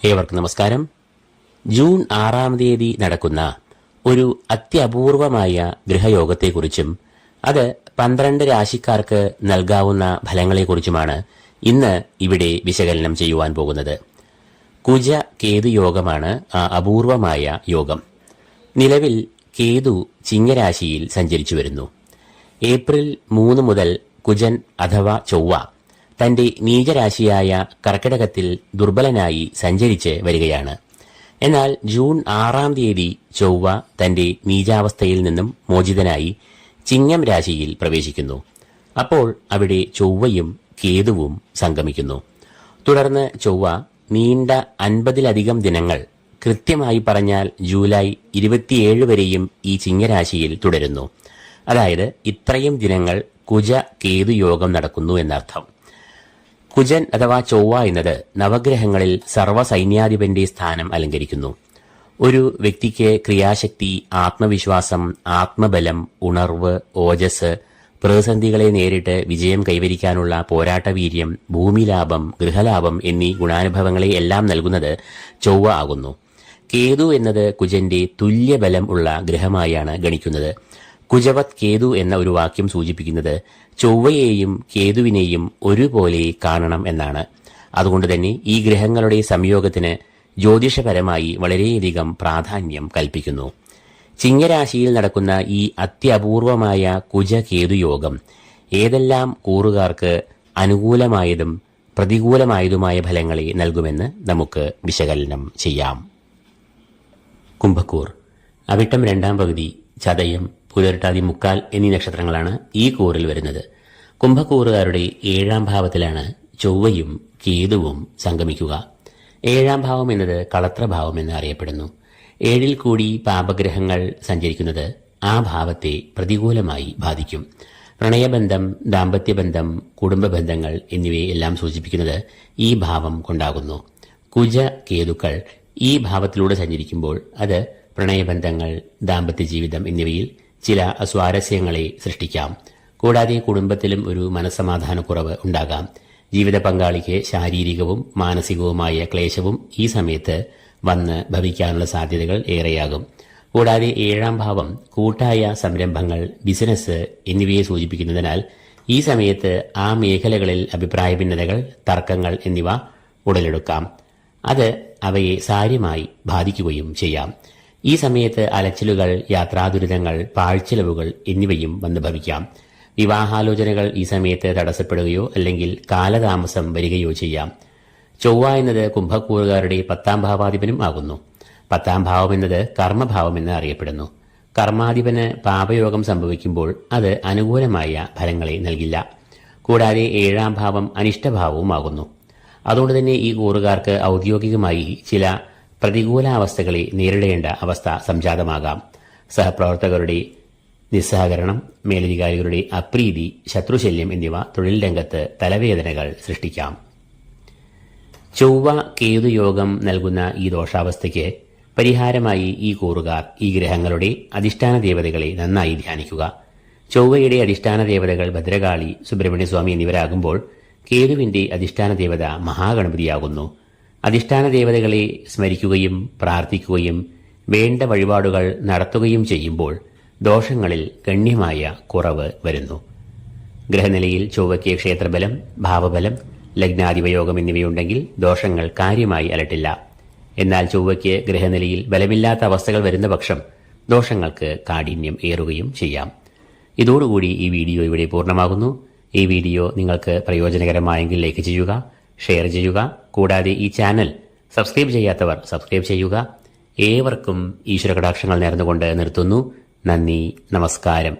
ഏവർക്കും നമസ്കാരം. ജൂൺ 6-ാം തീയതി നടക്കുന്ന ഒരു അത്യപൂർവമായ ഗൃഹയോഗത്തെക്കുറിച്ചും അത് 12 രാശിക്കാർക്ക് നൽകാവുന്ന ഫലങ്ങളെക്കുറിച്ചുമാണ് ഇന്ന് ഇവിടെ വിശകലനം ചെയ്യുവാൻ പോകുന്നത്. കുജ കേതു യോഗമാണ് ആ അപൂർവമായ യോഗം. നിലവിൽ കേതു ചിങ്ങരാശിയിൽ സഞ്ചരിച്ചു വരുന്നു. ഏപ്രിൽ 3 മുതൽ കുജൻ അഥവാ ചൊവ്വ തന്റെ നീചരാശിയായ കർക്കിടകത്തിൽ ദുർബലനായി സഞ്ചരിച്ച് വരികയാണ്. എന്നാൽ ജൂൺ 6-ാം തീയതി ചൊവ്വ തന്റെ നീചാവസ്ഥയിൽ നിന്നും മോചിതനായി ചിങ്ങം രാശിയിൽ പ്രവേശിക്കുന്നു. അപ്പോൾ അവിടെ ചൊവ്വയും കേതുവും സംഗമിക്കുന്നു. തുടർന്ന് ചൊവ്വ നീണ്ട 50-ലധികം ദിനങ്ങൾ, കൃത്യമായി പറഞ്ഞാൽ ജൂലൈ 27 വരെയും ഈ ചിങ്ങരാശിയിൽ തുടരുന്നു. അതായത് ഇത്രയും ദിനങ്ങൾ കുജ കേതു യോഗം നടക്കുന്നു എന്നർത്ഥം. കുജൻ അഥവാ ചൊവ്വ എന്നത് നവഗ്രഹങ്ങളിൽ സർവ്വസൈന്യാധിപന്റെ സ്ഥാനം അലങ്കരിക്കുന്നു. ഒരു വ്യക്തിക്ക് ക്രിയാശക്തി, ആത്മവിശ്വാസം, ആത്മബലം, ഉണർവ്, ഓജസ്, പ്രതിസന്ധികളെ നേരിട്ട് വിജയം കൈവരിക്കാനുള്ള പോരാട്ടവീര്യം, ഭൂമിലാഭം, ഗൃഹലാഭം എന്നീ ഗുണാനുഭവങ്ങളെ എല്ലാം നൽകുന്നത് ചൊവ്വ ആകുന്നു. കേതു എന്നത് കുജന്റെ തുല്യബലം ഉള്ള ഗ്രഹമായാണ് ഗണിക്കുന്നത്. കുജവത് കേതു എന്ന ഒരു വാക്യം സൂചിപ്പിക്കുന്നത് ചൊവ്വയെയും കേതുവിനെയും ഒരുപോലെ കാണണം എന്നാണ്. അതുകൊണ്ട് തന്നെ ഈ ഗ്രഹങ്ങളുടെ സംയോഗത്തിന് ജ്യോതിഷപരമായി വളരെയധികം പ്രാധാന്യം കൽപ്പിക്കുന്നു. ചിങ്ങരാശിയിൽ നടക്കുന്ന ഈ അത്യപൂർവമായ കുജ കേതു യോഗം ഏതെല്ലാം കൂറുകാർക്ക് അനുകൂലമായതും പ്രതികൂലമായതുമായ ഫലങ്ങളെ നൽകുമെന്ന് നമുക്ക് വിശകലനം ചെയ്യാം. കുംഭക്കൂർ, അവിട്ടം 2-ാം പകുതി, ചതയം, പുലർട്ടാതി, മുക്കാൽ എന്നീ നക്ഷത്രങ്ങളാണ് ഈ കൂറിൽ വരുന്നത്. കുംഭക്കൂറുകാരുടെ 7-ാം ഭാവത്തിലാണ് ചൊവ്വയും കേതുവും സംഗമിക്കുക. 7-ാം ഭാവം എന്നത് കളത്രഭാവം എന്ന് അറിയപ്പെടുന്നു. 7-ൽ കൂടി പാപഗ്രഹങ്ങൾ സഞ്ചരിക്കുന്നത് ആ ഭാവത്തെ പ്രതികൂലമായി ബാധിക്കും. പ്രണയബന്ധം, ദാമ്പത്യബന്ധം, കുടുംബ ബന്ധങ്ങൾ എന്നിവയെല്ലാം സൂചിപ്പിക്കുന്നത് ഈ ഭാവം കൊണ്ടാകുന്നു. കുജ കേതുക്കൾ ഈ ഭാവത്തിലൂടെ സഞ്ചരിക്കുമ്പോൾ അത് പ്രണയബന്ധങ്ങൾ, ദാമ്പത്യ ജീവിതം എന്നിവയിൽ ചില അസ്വാരസ്യങ്ങളെ സൃഷ്ടിക്കാം. കൂടാതെ കുടുംബത്തിലും ഒരു മനസ്സമാധാനക്കുറവ് ഉണ്ടാകാം. ജീവിത പങ്കാളിക്ക് ശാരീരികവും മാനസികവുമായ ക്ലേശവും ഈ സമയത്ത് വന്ന് ഭവിക്കാനുള്ള സാധ്യതകൾ ഏറെയാകും. കൂടാതെ 7-ാം ഭാവം കൂട്ടായ സംരംഭങ്ങൾ, ബിസിനസ് എന്നിവയെ സൂചിപ്പിക്കുന്നതിനാൽ ഈ സമയത്ത് ആ മേഖലകളിൽ അഭിപ്രായ ഭിന്നതകൾ, തർക്കങ്ങൾ എന്നിവ ഉടലെടുക്കാം. അത് അവയെ സാരമായി ബാധിക്കുകയും ചെയ്യാം. ഈ സമയത്ത് അലച്ചിലുകൾ, യാത്രാദുരിതങ്ങൾ, പാഴ്ചെലവുകൾ എന്നിവയും വന്ന് ഭവിക്കാം. വിവാഹാലോചനകൾ ഈ സമയത്ത് തടസ്സപ്പെടുകയോ അല്ലെങ്കിൽ കാലതാമസം വരികയോ ചെയ്യാം. ചൊവ്വ എന്നത് കുംഭക്കൂറുകാരുടെ 10-ാം ഭാവാധിപനും ആകുന്നു. 10-ാം ഭാവം എന്നത് കർമ്മഭാവം എന്ന് അറിയപ്പെടുന്നു. കർമാധിപന് പാപയോഗം സംഭവിക്കുമ്പോൾ അത് അനുകൂലമായ ഫലങ്ങളെ നൽകില്ല. കൂടാതെ 7-ാം ഭാവം അനിഷ്ടഭാവവുമാകുന്നു. അതുകൊണ്ട് തന്നെ ഈ കൂറുകാർക്ക് ഔദ്യോഗികമായി ചില പ്രതികൂലാവസ്ഥകളെ നേരിടേണ്ട അവസ്ഥ സംജാതമാകാം. സഹപ്രവർത്തകരുടെ നിസ്സഹകരണം, മേലധികാരികളുടെ അപ്രീതി, ശത്രുശല്യം എന്നിവ തൊഴിൽ രംഗത്ത് തലവേദനകൾ സൃഷ്ടിക്കാം. ചൊവ്വ കേതു യോഗം നൽകുന്ന ഈ ദോഷാവസ്ഥയ്ക്ക് പരിഹാരമായി ഈ കൂറുകാർ ഈ ഗ്രഹങ്ങളുടെ അധിഷ്ഠാന ദേവതകളെ നന്നായി ധ്യാനിക്കുക. ചൊവ്വയുടെ അധിഷ്ഠാന ദേവതകൾ ഭദ്രകാളി, സുബ്രഹ്മണ്യസ്വാമി എന്നിവരാകുമ്പോൾ കേതുവിന്റെ അധിഷ്ഠാന ദേവത മഹാഗണപതിയാകുന്നു. അധിഷ്ഠാന ദേവതകളെ സ്മരിക്കുകയും പ്രാർത്ഥിക്കുകയും വേണ്ട വഴിപാടുകൾ നടത്തുകയും ചെയ്യുമ്പോൾ ദോഷങ്ങളിൽ ഗണ്യമായ കുറവ് വരുന്നു. ഗ്രഹനിലയിൽ ചൊവ്വയ്ക്ക് ക്ഷേത്രബലം, ഭാവബലം, ലഗ്നാധിപയോഗം എന്നിവയുണ്ടെങ്കിൽ ദോഷങ്ങൾ കാര്യമായി അലട്ടില്ല. എന്നാൽ ചൊവ്വയ്ക്ക് ഗ്രഹനിലയിൽ ബലമില്ലാത്ത അവസ്ഥകൾ വരുന്ന പക്ഷം ദോഷങ്ങൾക്ക് കാഠിന്യം ഏറുകയും ചെയ്യാം. ഇതോടുകൂടി ഈ വീഡിയോ ഇവിടെ പൂർണ്ണമാകുന്നു. ഈ വീഡിയോ നിങ്ങൾക്ക് പ്രയോജനകരമായെങ്കിൽ ലൈക്ക് ചെയ്യുക, ഷെയർ ചെയ്യുക. കൂടാതെ ഈ ചാനൽ സബ്സ്ക്രൈബ് ചെയ്യാത്തവർ സബ്സ്ക്രൈബ് ചെയ്യുക. ഏവർക്കും ഈശ്വര കടാക്ഷങ്ങൾ നേർന്നുകൊണ്ട് നിർത്തുന്നു. നന്ദി, നമസ്കാരം.